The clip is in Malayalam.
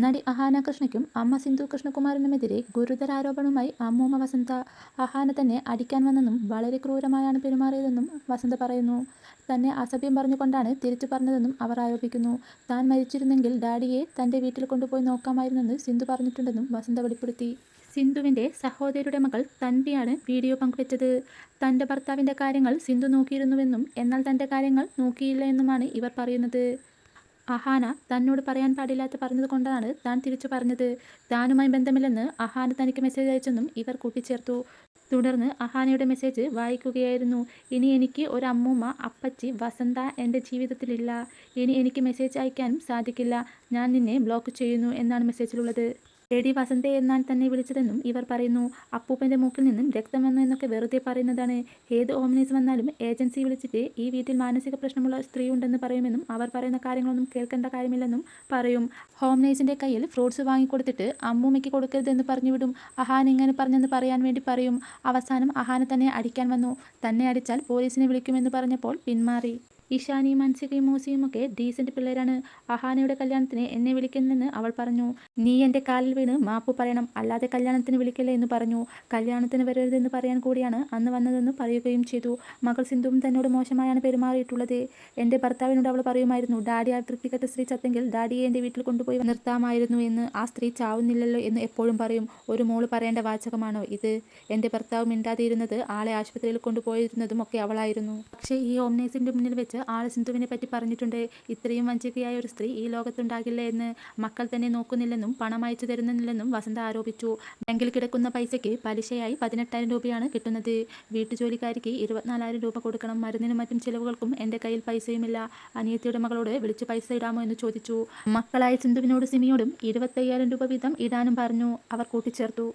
നടി അഹാന കൃഷ്ണയ്ക്കും അമ്മ സിന്ധു കൃഷ്ണകുമാറിനുമെതിരെ ഗുരുതര ആരോപണവുമായി അമ്മൂമ്മ വസന്ത. അഹാന തന്നെ അടിക്കാൻ വന്നെന്നും വളരെ ക്രൂരമായാണ് പെരുമാറിയതെന്നും വസന്ത പറയുന്നു. തന്നെ അസഭ്യം പറഞ്ഞുകൊണ്ടാണ് തിരിച്ചു പറഞ്ഞതെന്നും അവർ ആരോപിക്കുന്നു. താൻ മരിച്ചിരുന്നെങ്കിൽ ഡാഡിയെ തൻ്റെ വീട്ടിൽ കൊണ്ടുപോയി നോക്കാമായിരുന്നെന്ന് സിന്ധു പറഞ്ഞിട്ടുണ്ടെന്നും വസന്ത വെളിപ്പെടുത്തി. സിന്ധുവിൻ്റെ സഹോദരിയുടെ മകൾ തൻവിയാണ് വീഡിയോ പങ്കുവച്ചത്. തൻ്റെ ഭർത്താവിൻ്റെ കാര്യങ്ങൾ സിന്ധു നോക്കിയിരുന്നുവെന്നും എന്നാൽ തൻ്റെ കാര്യങ്ങൾ നോക്കിയില്ല എന്നുമാണ് ഇവർ പറയുന്നത്. അഹാന തന്നോട് പറയാൻ പാടില്ലാത്ത പറഞ്ഞതുകൊണ്ടാണ് താൻ തിരിച്ചു പറഞ്ഞത്. താനുമായി ബന്ധമില്ലെന്ന് അഹാന തനിക്ക് മെസ്സേജ് അയച്ചെന്നും ഇവർ കൂട്ടിച്ചേർത്തു. തുടർന്ന് അഹാനയുടെ മെസ്സേജ് വായിക്കുകയായിരുന്നു. ഇനി എനിക്ക് ഒരു അമ്മൂമ്മ അപ്പച്ചി വസന്ത എൻ്റെ ജീവിതത്തിലില്ല. ഇനി എനിക്ക് മെസ്സേജ് അയക്കാനും സാധിക്കില്ല. ഞാൻ നിന്നെ ബ്ലോക്ക് ചെയ്യുന്നു എന്നാണ് മെസ്സേജിലുള്ളത്. എടി വസന്തേ എന്നാണ് തന്നെ വിളിച്ചതെന്നും ഇവർ പറയുന്നു. അപ്പൂപ്പൻ്റെ മൂക്കിൽ നിന്നും രക്തം വന്നു എന്നൊക്കെ വെറുതെ പറയുന്നതാണ്. ഏത് ഹോംനേഴ്സ് വന്നാലും ഏജൻസി വിളിച്ചിട്ട് ഈ വീട്ടിൽ മാനസിക പ്രശ്നമുള്ള സ്ത്രീ ഉണ്ടെന്ന് പറയുമെന്നും അവർ പറയുന്ന കാര്യങ്ങളൊന്നും കേൾക്കേണ്ട കാര്യമില്ലെന്നും പറയും. ഹോംനേഴ്സിൻ്റെ കയ്യിൽ ഫ്രൂട്ട്സ് വാങ്ങിക്കൊടുത്തിട്ട് അമ്മൂമ്മയ്ക്ക് കൊടുക്കരുതെന്ന് പറഞ്ഞുവിടും. അഹാന ഇങ്ങനെ പറഞ്ഞെന്ന് പറയാൻ വേണ്ടി പറയും. അവസാനം അഹാന തന്നെ അടിക്കാൻ വന്നു. തന്നെ അടിച്ചാൽ പോലീസിനെ വിളിക്കുമെന്ന് പറഞ്ഞപ്പോൾ പിന്മാറി. ഇഷാനിയും അൻസികയും മൂസിയുമൊക്കെ ഡീസൻറ്റ് പിള്ളേരാണ്. അഹാനയുടെ കല്യാണത്തിന് എന്നെ വിളിക്കുന്നില്ലെന്ന് അവൾ പറഞ്ഞു. നീ എൻ്റെ കാലിൽ വീണ് മാപ്പ് പറയണം, അല്ലാതെ കല്യാണത്തിന് വിളിക്കില്ല എന്ന് പറഞ്ഞു. കല്യാണത്തിന് വരരുതെന്ന് പറയാൻ കൂടിയാണ് അന്ന് വന്നതെന്ന് പറയുകയും ചെയ്തു. മകൾ സിന്ധുവും തന്നോട് മോശമായാണ് പെരുമാറിയിട്ടുള്ളത്. എൻ്റെ ഭർത്താവിനോട് അവൾ പറയുമായിരുന്നു, ഡാഡി ആ വൃത്തികെട്ട സ്ത്രീ ചത്തെങ്കിൽ ഡാഡിയെ എൻ്റെ വീട്ടിൽ കൊണ്ടുപോയി നിർത്താമായിരുന്നു എന്ന്. ആ സ്ത്രീ ചാവുന്നില്ലല്ലോ എന്ന് എപ്പോഴും പറയും. ഒരു മോള് പറയേണ്ട വാചകമാണോ ഇത്? എൻ്റെ ഭർത്താവ് മിണ്ടാതിരുന്നത് ആളെ ആശുപത്രിയിൽ കൊണ്ടുപോയിരുന്നതും ഒക്കെ അവളായിരുന്നു. പക്ഷേ ഈ ഹോംനേഴ്സിൻ്റെ മുന്നിൽ വെച്ച് ആൾ സിന്ധുവിനെ പറ്റി പറഞ്ഞിട്ടുണ്ട്. ഇത്രയും വഞ്ചകയായ ഒരു സ്ത്രീ ഈ ലോകത്തുണ്ടാകില്ല എന്ന്. മക്കൾ തന്നെ നോക്കുന്നില്ലെന്നും പണം അയച്ചു തരുന്നില്ലെന്നും വസന്ത ആരോപിച്ചു. ബാങ്കിൽ കിടക്കുന്ന പൈസയ്ക്ക് പലിശയായി 18,000 രൂപയാണ് കിട്ടുന്നത്. വീട്ടുജോലിക്കാരിക്ക് 24,000 രൂപ കൊടുക്കണം. മരുന്നിനും മറ്റും ചിലവുകൾക്കും എൻ്റെ കയ്യിൽ പൈസയുമില്ല. അനിയത്തിയുടെ മകളോട് വിളിച്ച് പൈസ ഇടാമോ എന്ന് ചോദിച്ചു. മക്കളായ സിന്ധുവിനോടും സിമിയോടും 25,000 രൂപ വീതം ഇടാനും പറഞ്ഞു അവർ കൂട്ടിച്ചേർത്തു.